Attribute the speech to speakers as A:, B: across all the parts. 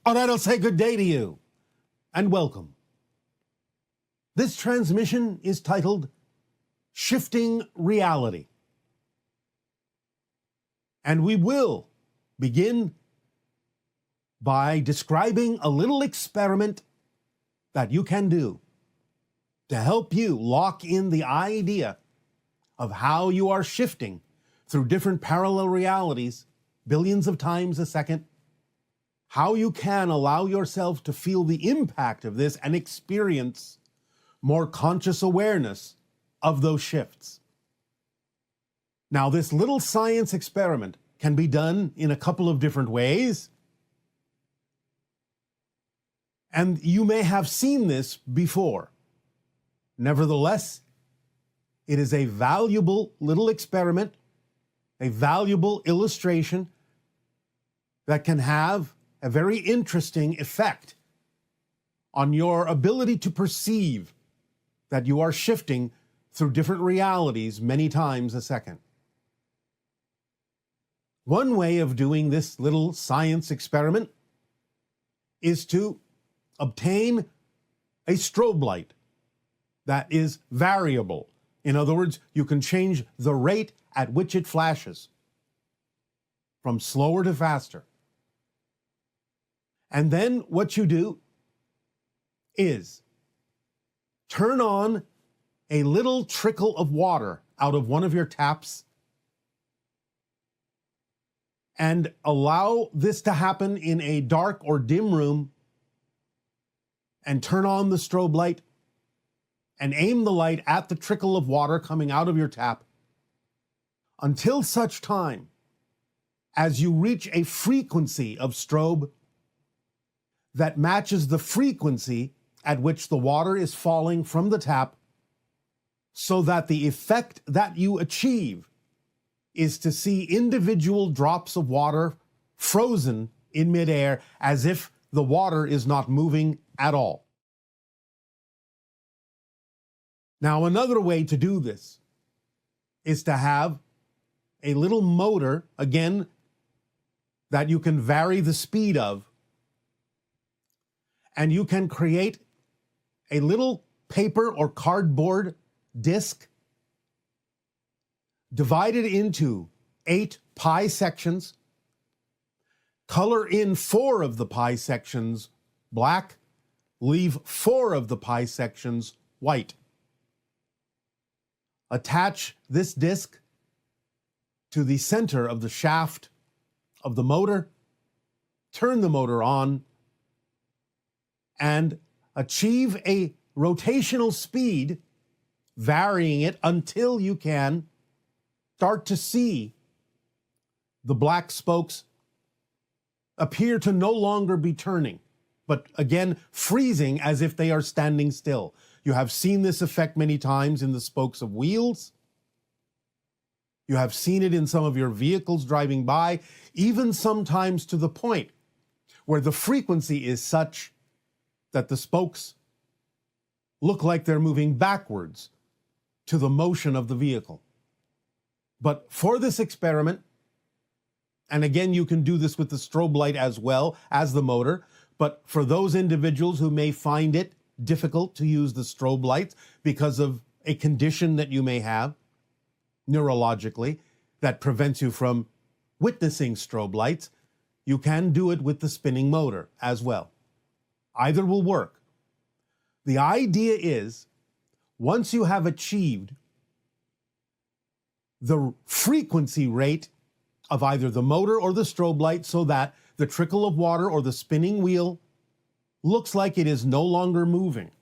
A: All right, I'll say good day to you and welcome. This transmission is titled Shifting Reality. And we will begin by describing a little experiment that you can do to help you lock in the idea of how you are shifting through different parallel realities billions of times a second, how you can allow yourself to feel the impact of this and experience more conscious awareness of those shifts. Now, this little science experiment can be done in a couple of different ways. And you may have seen this before. Nevertheless, it is a valuable little experiment, a valuable illustration that can have a very interesting effect on your ability to perceive that you are shifting through different realities many times a second. One way of doing this little science experiment is to obtain a strobe light that is variable. In other words, you can change the rate at which it flashes from slower to faster. And then what you do is turn on a little trickle of water out of one of your taps and allow this to happen in a dark or dim room, and turn on the strobe light and aim the light at the trickle of water coming out of your tap until such time as you reach a frequency of strobe that matches the frequency at which the water is falling from the tap, so that the effect that you achieve is to see individual drops of water frozen in midair as if the water is not moving at all. Now, another way to do this is to have a little motor, again, that you can vary the speed of, and you can create a little paper or cardboard disc divided into 8 pie sections. Color in 4 of the pie sections black, leave 4 of the pie sections white. Attach this disc to the center of the shaft of the motor, turn the motor on, and achieve a rotational speed, varying it until you can start to see the black spokes appear to no longer be turning, but again freezing as if they are standing still. You have seen this effect many times in the spokes of wheels. You have seen it in some of your vehicles driving by, even sometimes to the point where the frequency is such that the spokes look like they're moving backwards to the motion of the vehicle. But for this experiment, and again, you can do this with the strobe light as well as the motor, but for those individuals who may find it difficult to use the strobe lights because of a condition that you may have neurologically that prevents you from witnessing strobe lights, you can do it with the spinning motor as well. Either will work. The idea is, once you have achieved the frequency rate of either the motor or the strobe light so that the trickle of water or the spinning wheel looks like it is no longer moving,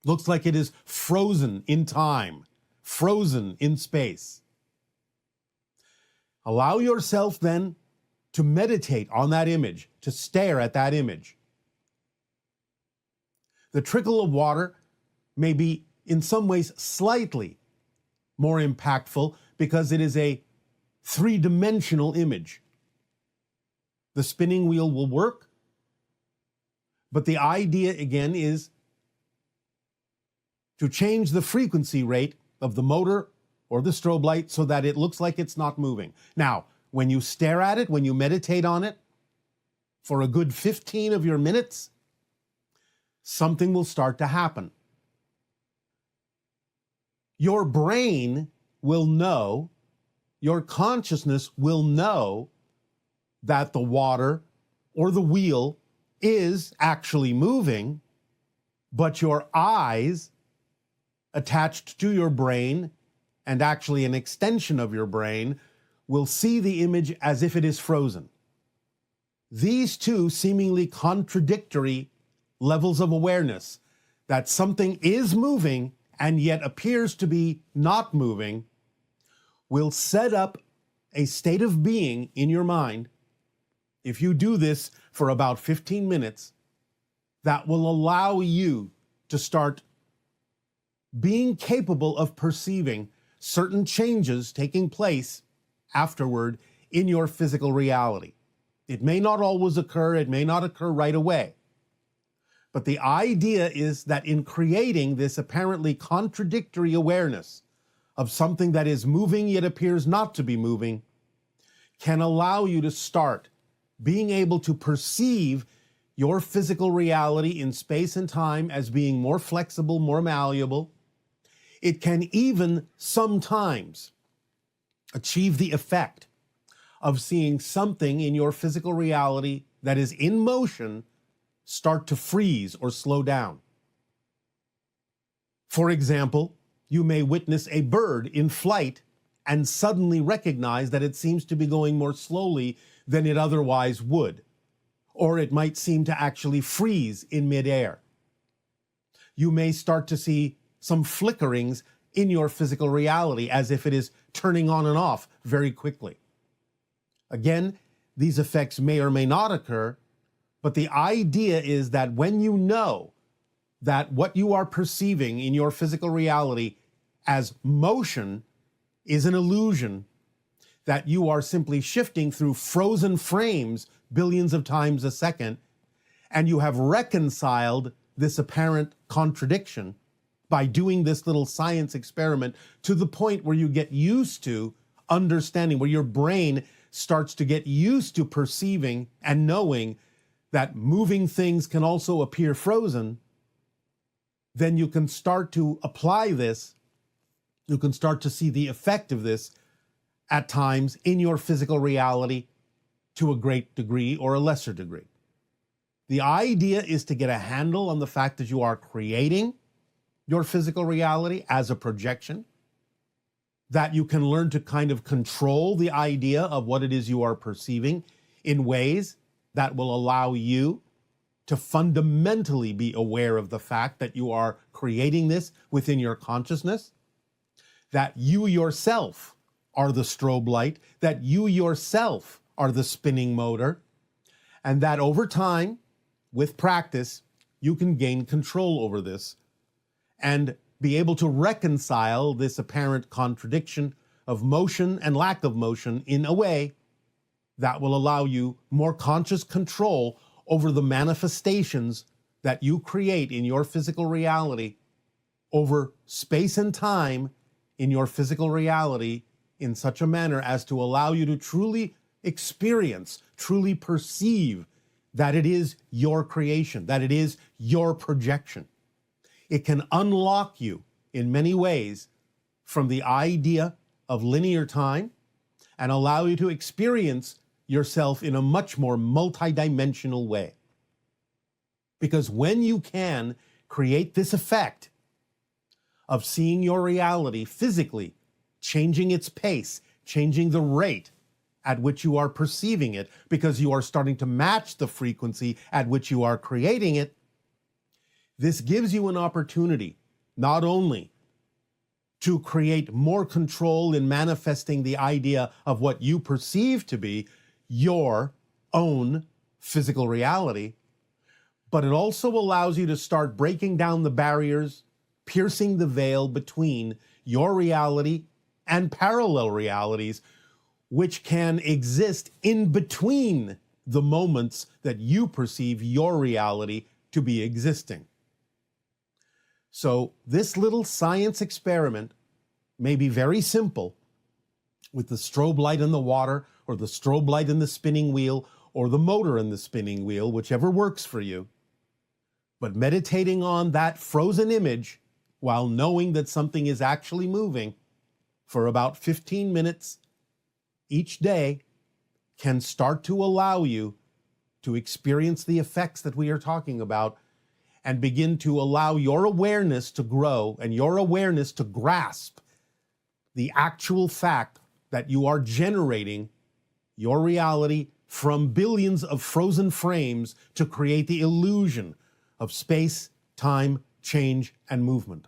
A: looks like it is frozen in time, frozen in space. Allow yourself then to meditate on that image, to stare at that image. The trickle of water may be in some ways slightly more impactful because it is a 3-dimensional image. The spinning wheel will work, but the idea again is to change the frequency rate of the motor or the strobe light so that it looks like it's not moving. Now, when you stare at it, when you meditate on it, for a good 15 of your minutes, something will start to happen. Your brain will know, your consciousness will know that the water or the wheel is actually moving, but your eyes, attached to your brain and actually an extension of your brain, will see the image as if it is frozen. These two seemingly contradictory levels of awareness, that something is moving and yet appears to be not moving, will set up a state of being in your mind, if you do this for about 15 minutes, that will allow you to start being capable of perceiving certain changes taking place afterward in your physical reality. It may not always occur, it may not occur right away. But the idea is that in creating this apparently contradictory awareness of something that is moving yet appears not to be moving, can allow you to start being able to perceive your physical reality in space and time as being more flexible, more malleable. It can even sometimes achieve the effect of seeing something in your physical reality that is in motion start to freeze or slow down. For example, you may witness a bird in flight and suddenly recognize that it seems to be going more slowly than it otherwise would, or it might seem to actually freeze in midair. You may start to see some flickerings in your physical reality as if it is turning on and off very quickly. Again, these effects may or may not occur, but the idea is that when you know that what you are perceiving in your physical reality as motion is an illusion, that you are simply shifting through frozen frames billions of times a second, and you have reconciled this apparent contradiction by doing this little science experiment to the point where you get used to understanding, where your brain starts to get used to perceiving and knowing that moving things can also appear frozen, then you can start to apply this, you can start to see the effect of this at times in your physical reality to a great degree or a lesser degree. The idea is to get a handle on the fact that you are creating your physical reality as a projection, that you can learn to kind of control the idea of what it is you are perceiving in ways that will allow you to fundamentally be aware of the fact that you are creating this within your consciousness, that you yourself are the strobe light, that you yourself are the spinning motor, and that over time, with practice, you can gain control over this and be able to reconcile this apparent contradiction of motion and lack of motion in a way that will allow you more conscious control over the manifestations that you create in your physical reality, over space and time in your physical reality, in such a manner as to allow you to truly experience, truly perceive that it is your creation, that it is your projection. It can unlock you in many ways from the idea of linear time and allow you to experience yourself in a much more multidimensional way. Because when you can create this effect of seeing your reality physically, changing its pace, changing the rate at which you are perceiving it, because you are starting to match the frequency at which you are creating it, this gives you an opportunity not only to create more control in manifesting the idea of what you perceive to be your own physical reality, but it also allows you to start breaking down the barriers, piercing the veil between your reality and parallel realities, which can exist in between the moments that you perceive your reality to be existing. So this little science experiment may be very simple, with the strobe light in the water, or the strobe light in the spinning wheel, or the motor in the spinning wheel, whichever works for you. But meditating on that frozen image while knowing that something is actually moving for about 15 minutes each day can start to allow you to experience the effects that we are talking about and begin to allow your awareness to grow and your awareness to grasp the actual fact that you are generating your reality from billions of frozen frames to create the illusion of space, time, change, and movement.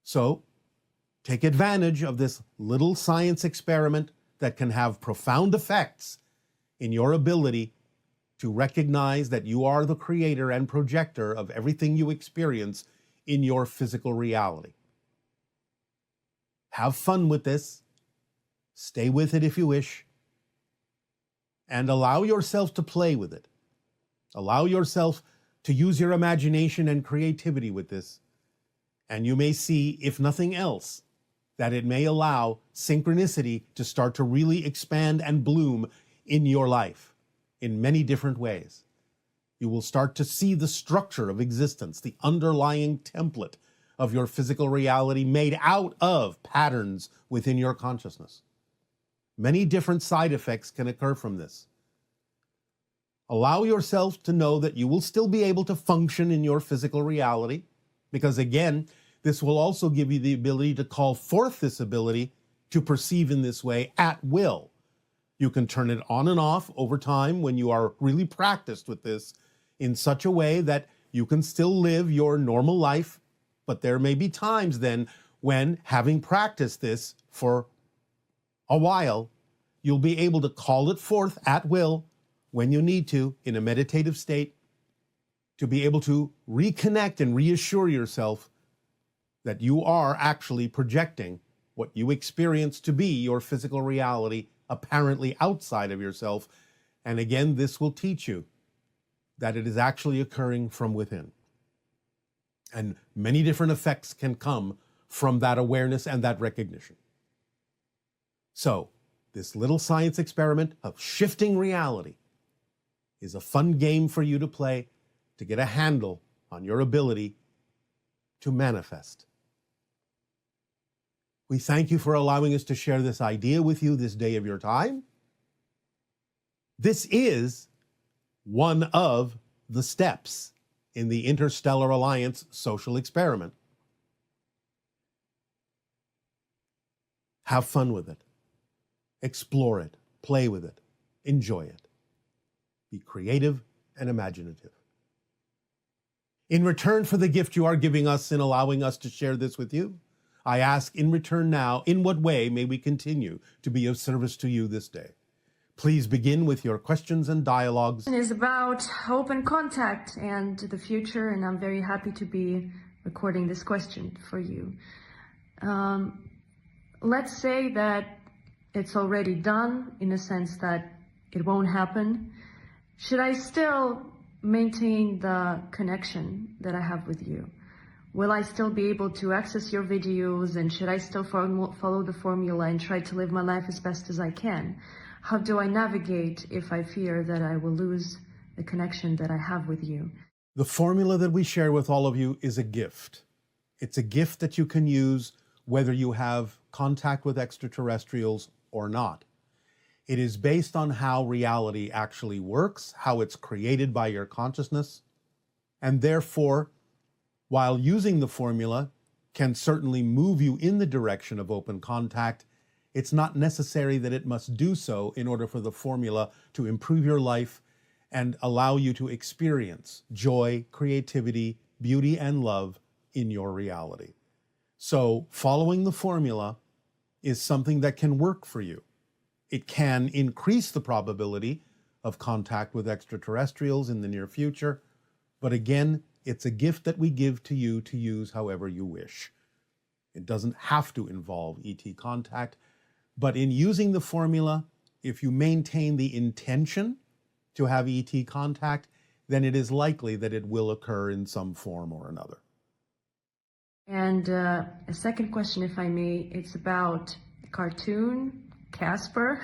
A: So, take advantage of this little science experiment that can have profound effects in your ability to recognize that you are the creator and projector of everything you experience in your physical reality. Have fun with this. Stay with it if you wish. And allow yourself to play with it. Allow yourself to use your imagination and creativity with this. And you may see, if nothing else, that it may allow synchronicity to start to really expand and bloom in your life in many different ways. You will start to see the structure of existence, the underlying template of your physical reality made out of patterns within your consciousness. Many different side effects can occur from this. Allow yourself to know that you will still be able to function in your physical reality, because again, this will also give you the ability to call forth this ability to perceive in this way at will. You can turn it on and off over time when you are really practiced with this in such a way that you can still live your normal life, but there may be times then when, having practiced this for a while, you'll be able to call it forth at will when you need to in a meditative state, to be able to reconnect and reassure yourself that you are actually projecting what you experience to be your physical reality apparently outside of yourself. And again, this will teach you that it is actually occurring from within. And many different effects can come from that awareness and that recognition. So, this little science experiment of shifting reality is a fun game for you to play to get a handle on your ability to manifest. We thank you for allowing us to share this idea with you this day of your time. This is one of the steps in the Interstellar Alliance social experiment. Have fun with it. Explore it. Play with it. Enjoy it. Be creative and imaginative. In return for the gift you are giving us in allowing us to share this with you, I ask in return now, in what way may we continue to be of service to you this day? Please begin with your questions and dialogues.
B: It is about open contact and the future, and I'm very happy to be recording this question for you. Let's say that it's already done, in the sense that it won't happen. Should I still maintain the connection that I have with you? Will I still be able to access your videos, and should I still follow the formula and try to live my life as best as I can? How do I navigate if I fear that I will lose the connection that I have with you?
A: The formula that we share with all of you is a gift. It's a gift that you can use whether you have contact with extraterrestrials or not. It is based on how reality actually works, how it's created by your consciousness, and therefore, while using the formula can certainly move you in the direction of open contact, it's not necessary that it must do so in order for the formula to improve your life and allow you to experience joy, creativity, beauty, and love in your reality. So following the formula is something that can work for you. It can increase the probability of contact with extraterrestrials in the near future, but again, it's a gift that we give to you to use however you wish. It doesn't have to involve ET contact, but in using the formula, if you maintain the intention to have ET contact, then it is likely that it will occur in some form or another.
B: And a second question, if I may, it's about the cartoon, Casper.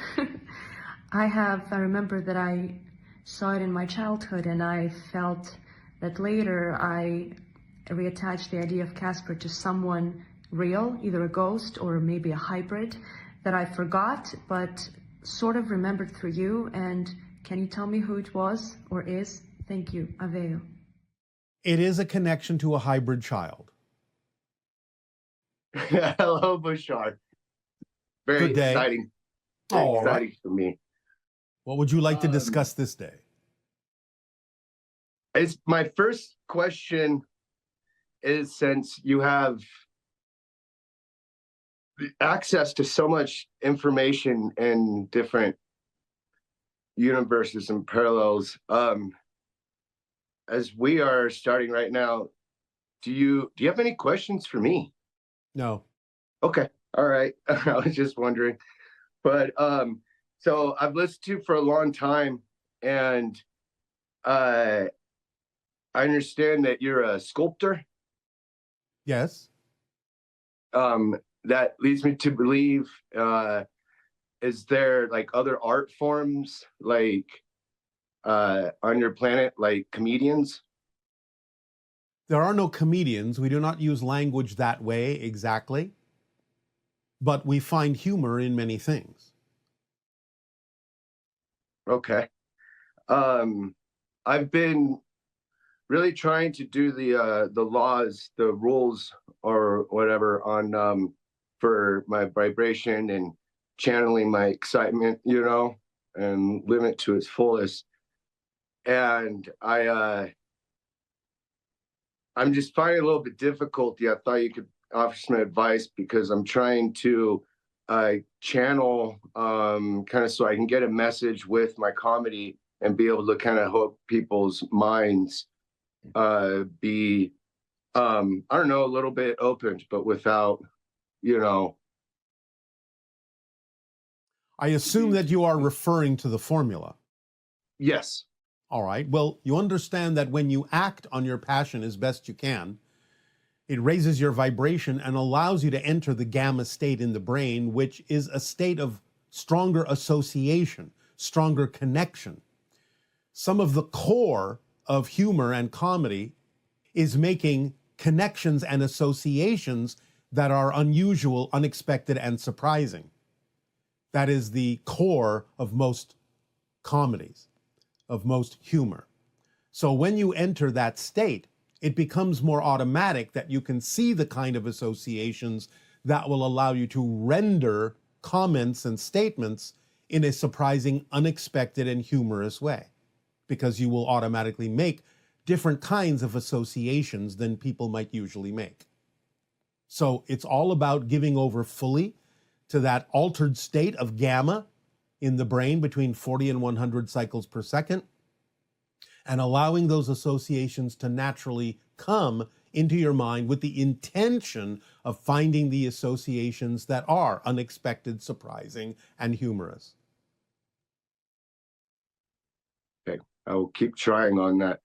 B: I remember that I saw it in my childhood, and I felt that later I reattached the idea of Casper to someone real, either a ghost or maybe a hybrid, that I forgot but sort of remembered through you. And can you tell me who it was or is? Thank you. Aveo.
A: It is a connection to a hybrid child.
C: Hello, Bashar. Very
A: Good day.
C: exciting. Very
A: All
C: exciting
A: right.
C: for me.
A: What would you like to discuss this day?
C: It's my first question is, since you have access to so much information in different universes and parallels, as we are starting right now, do you have any questions for me?
A: No.
C: Okay. All right. I was just wondering. But so I've listened to you for a long time, and I understand that you're a sculptor.
A: Yes.
C: That leads me to believe, is there like other art forms like on your planet, like comedians?
A: There are no comedians. We do not use language that way exactly, but we find humor in many things.
C: Okay. I've been really trying to do the laws, the rules, or whatever on for my vibration and channeling my excitement, and live it to its fullest. And I'm just finding a little bit difficulty. I thought you could offer some advice, because I'm trying to channel kind of so I can get a message with my comedy and be able to kind of hook people's minds, be I don't know, a little bit open, but without,
A: I assume that you are referring to the formula.
C: Yes.
A: All right. Well, you understand that when you act on your passion as best you can, it raises your vibration and allows you to enter the gamma state in the brain, which is a state of stronger association, stronger connection. Some of the core of humor and comedy is making connections and associations that are unusual, unexpected, and surprising. That is the core of most comedies, of most humor. So when you enter that state, it becomes more automatic that you can see the kind of associations that will allow you to render comments and statements in a surprising, unexpected, and humorous way, because you will automatically make different kinds of associations than people might usually make. So it's all about giving over fully to that altered state of gamma in the brain between 40 and 100 cycles per second, and allowing those associations to naturally come into your mind with the intention of finding the associations that are unexpected, surprising, and humorous.
C: Okay. I will keep trying on that.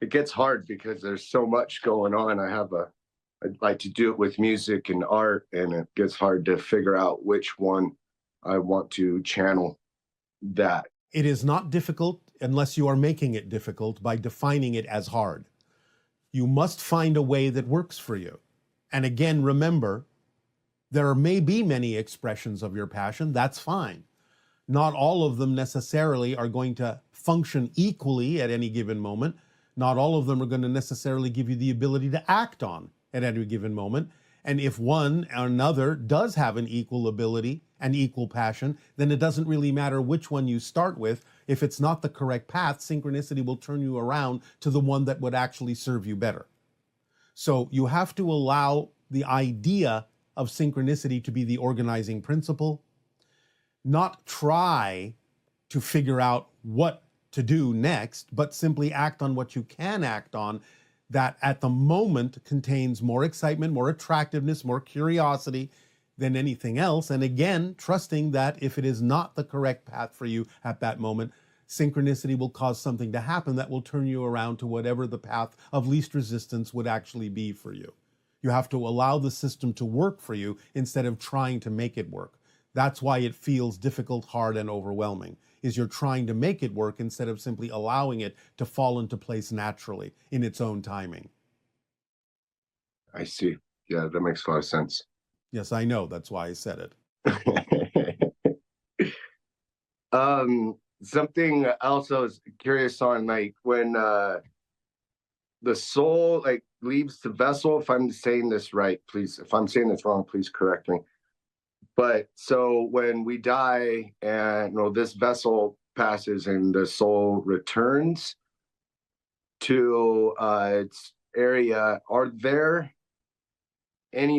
C: It gets hard because there's so much going on. I'd like to do it with music and art, and it gets hard to figure out which one I want to channel that.
A: It is not difficult unless you are making it difficult by defining it as hard. You must find a way that works for you. And again, remember, there may be many expressions of your passion. That's fine. Not all of them necessarily are going to function equally at any given moment. Not all of them are going to necessarily give you the ability to act on at any given moment. And if one or another does have an equal ability and equal passion, then it doesn't really matter which one you start with. If it's not the correct path, synchronicity will turn you around to the one that would actually serve you better. So you have to allow the idea of synchronicity to be the organizing principle, not try to figure out what to do next, but simply act on what you can act on that at the moment contains more excitement, more attractiveness, more curiosity than anything else. And again, trusting that if it is not the correct path for you at that moment, synchronicity will cause something to happen that will turn you around to whatever the path of least resistance would actually be for you. You have to allow the system to work for you instead of trying to make it work. That's why it feels difficult, hard, and overwhelming. is you're trying to make it work instead of simply allowing it to fall into place naturally in its own timing.
C: I see. Yeah, that makes a lot of sense.
A: Yes, I know. That's why I said it.
C: Something else I was curious on, like when the soul like leaves the vessel, if I'm saying this right, please, if I'm saying this wrong, please correct me. But so when we die and this vessel passes and the soul returns to its area, are there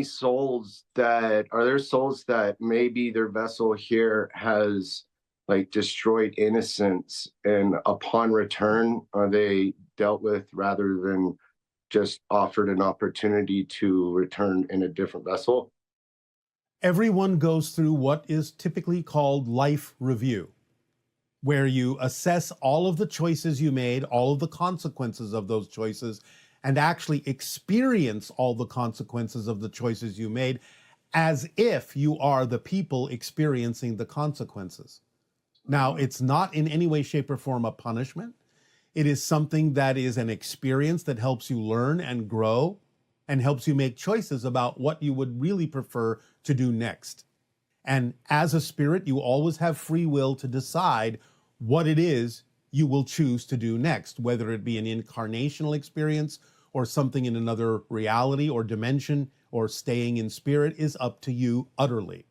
C: souls that maybe their vessel here has like destroyed innocence, and upon return are they dealt with rather than just offered an opportunity to return in a different vessel?
A: Everyone goes through what is typically called life review, where you assess all of the choices you made, all of the consequences of those choices, and actually experience all the consequences of the choices you made as if you are the people experiencing the consequences. Now, it's not in any way, shape, or form a punishment. It is something that is an experience that helps you learn and grow and helps you make choices about what you would really prefer to do next. And as a spirit, you always have free will to decide what it is you will choose to do next, whether it be an incarnational experience or something in another reality or dimension or staying in spirit is up to you utterly.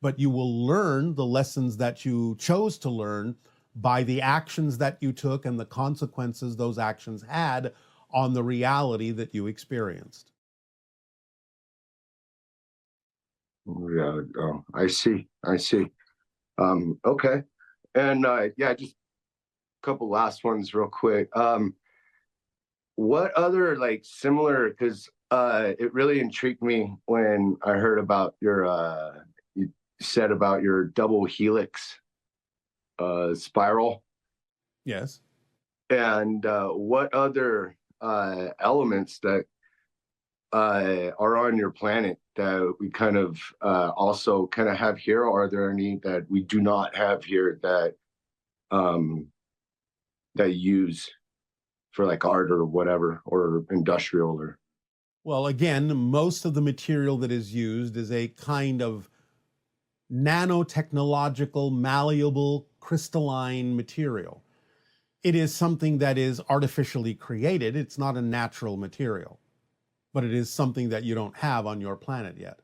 A: But you will learn the lessons that you chose to learn by the actions that you took and the consequences those actions had on the reality that you experienced.
C: Yeah, oh, I see. Okay. And yeah, just a couple last ones real quick. What other like similar, because it really intrigued me when I heard about your you said about your double helix spiral.
A: Yes.
C: And what other elements that are on your planet that we kind of also kind of have here? Or are there any that we do not have here that that use for like art or whatever, or industrial? Or
A: Well, again, most of the material that is used is a kind of nanotechnological, malleable, crystalline material. It is something that is artificially created. It's not a natural material, but it is something that you don't have on your planet yet.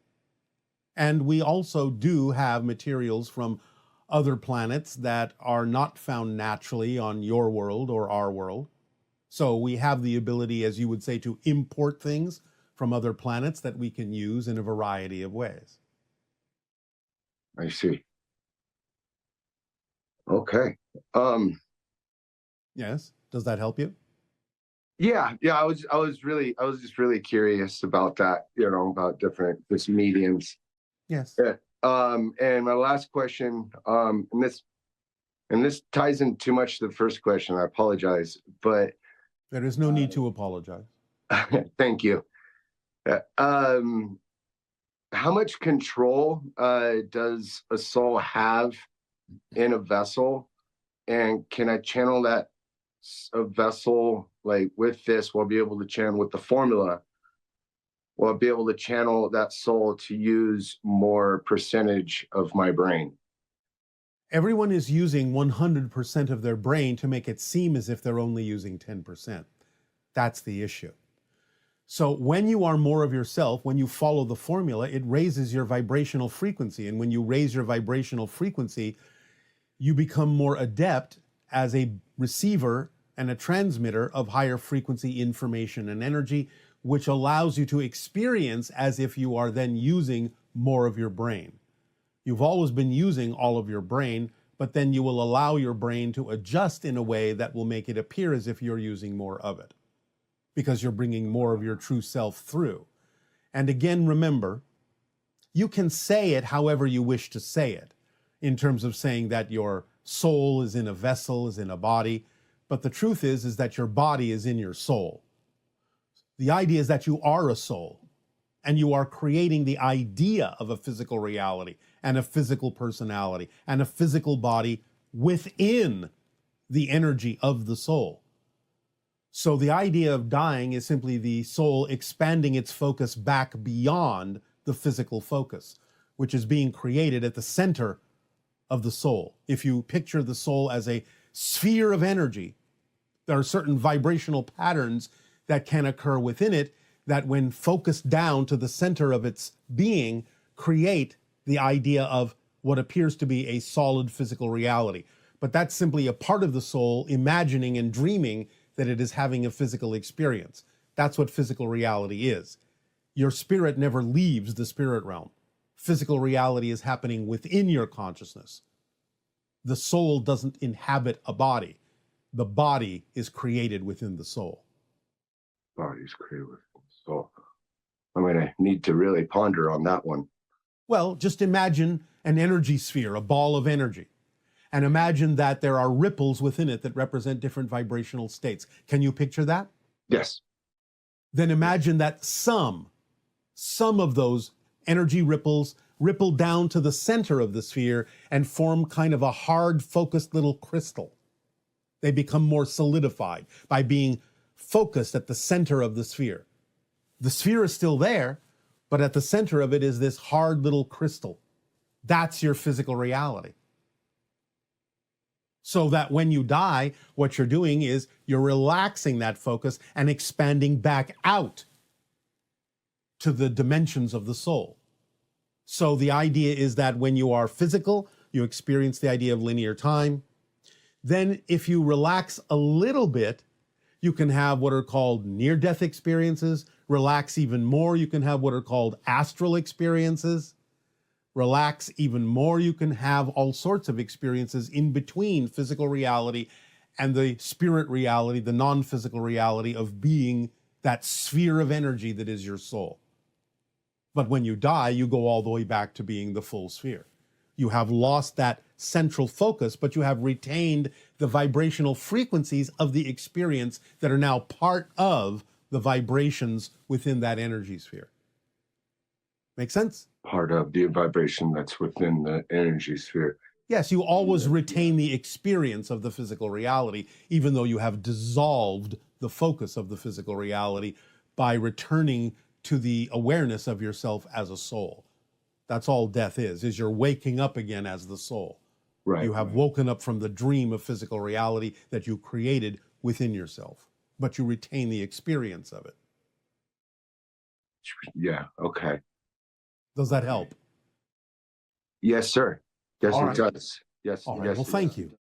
A: And we also do have materials from other planets that are not found naturally on your world or our world. So we have the ability, as you would say, to import things from other planets that we can use in a variety of ways.
C: I see. Okay.
A: Yes. Does that help you?
C: Yeah. I was just really curious about that, about this mediums.
A: Yes.
C: Yeah. And my last question, and this ties in too much to the first question. I apologize, but
A: There is no need to apologize.
C: thank you. How much control does a soul have in a vessel, and can I channel that a vessel like with this? We'll be able to channel with the formula. We'll be able to channel that soul to use more percentage of my brain.
A: Everyone is using 100% of their brain to make it seem as if they're only using 10%. That's the issue. So when you are more of yourself, when you follow the formula, it raises your vibrational frequency. And when you raise your vibrational frequency, you become more adept as a receiver and a transmitter of higher frequency information and energy, which allows you to experience as if you are then using more of your brain. You've always been using all of your brain, but then you will allow your brain to adjust in a way that will make it appear as if you're using more of it, because you're bringing more of your true self through. And again, remember, you can say it however you wish to say it, in terms of saying that your soul is in a vessel, is in a body, but the truth is that your body is in your soul. The idea is that you are a soul, and you are creating the idea of a physical reality and a physical personality and a physical body within the energy of the soul. So the idea of dying is simply the soul expanding its focus back beyond the physical focus, which is being created at the center of the soul. If you picture the soul as a sphere of energy, there are certain vibrational patterns that can occur within it that, when focused down to the center of its being, create the idea of what appears to be a solid physical reality. But that's simply a part of the soul imagining and dreaming that it is having a physical experience. That's what physical reality is. Your spirit never leaves the spirit realm. Physical reality is happening within your consciousness. The soul doesn't inhabit a body. The body is created within the soul.
C: Body's created within the soul. I'm going to need to really ponder on that one.
A: Well, just imagine an energy sphere, a ball of energy, and imagine that there are ripples within it that represent different vibrational states. Can you picture that?
C: Yes.
A: Then imagine that some of those energy ripples ripple down to the center of the sphere and form kind of a hard, focused little crystal. They become more solidified by being focused at the center of the sphere. The sphere is still there, but at the center of it is this hard little crystal. That's your physical reality. So that when you die, what you're doing is you're relaxing that focus and expanding back out to the dimensions of the soul. So the idea is that when you are physical, you experience the idea of linear time. Then if you relax a little bit, you can have what are called near-death experiences. Relax even more, you can have what are called astral experiences. Relax even more, you can have all sorts of experiences in between physical reality and the spirit reality, the non-physical reality of being that sphere of energy that is your soul. But when you die, you go all the way back to being the full sphere. You have lost that central focus, but you have retained the vibrational frequencies of the experience that are now part of the vibrations within that energy sphere. Make sense?
C: Part of the vibration that's within the energy sphere.
A: Yes, you always retain the experience of the physical reality, even though you have dissolved the focus of the physical reality by returning to the awareness of yourself as a soul. That's all death is you're waking up again as the soul.
C: Right.
A: You have woken up from the dream of physical reality that you created within yourself, but you retain the experience of it.
C: Yeah, okay.
A: Does that help?
C: Yes, sir. Yes,
A: All
C: it
A: right.
C: does. Yes.
A: All right.
C: Yes,
A: Well, thank you.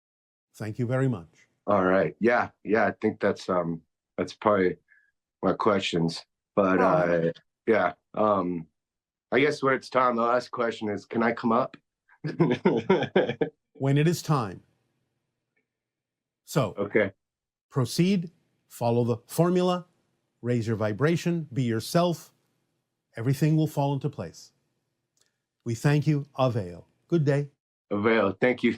A: Thank you very much.
C: All right. Yeah. I think that's probably my questions. But yeah. I guess when it's time, the last question is, can I come up?
A: When it is time. So,
C: Okay.
A: proceed, follow the formula, raise your vibration, be yourself. Everything will fall into place. We thank you. Avail. Good day.
C: Avail. Thank you.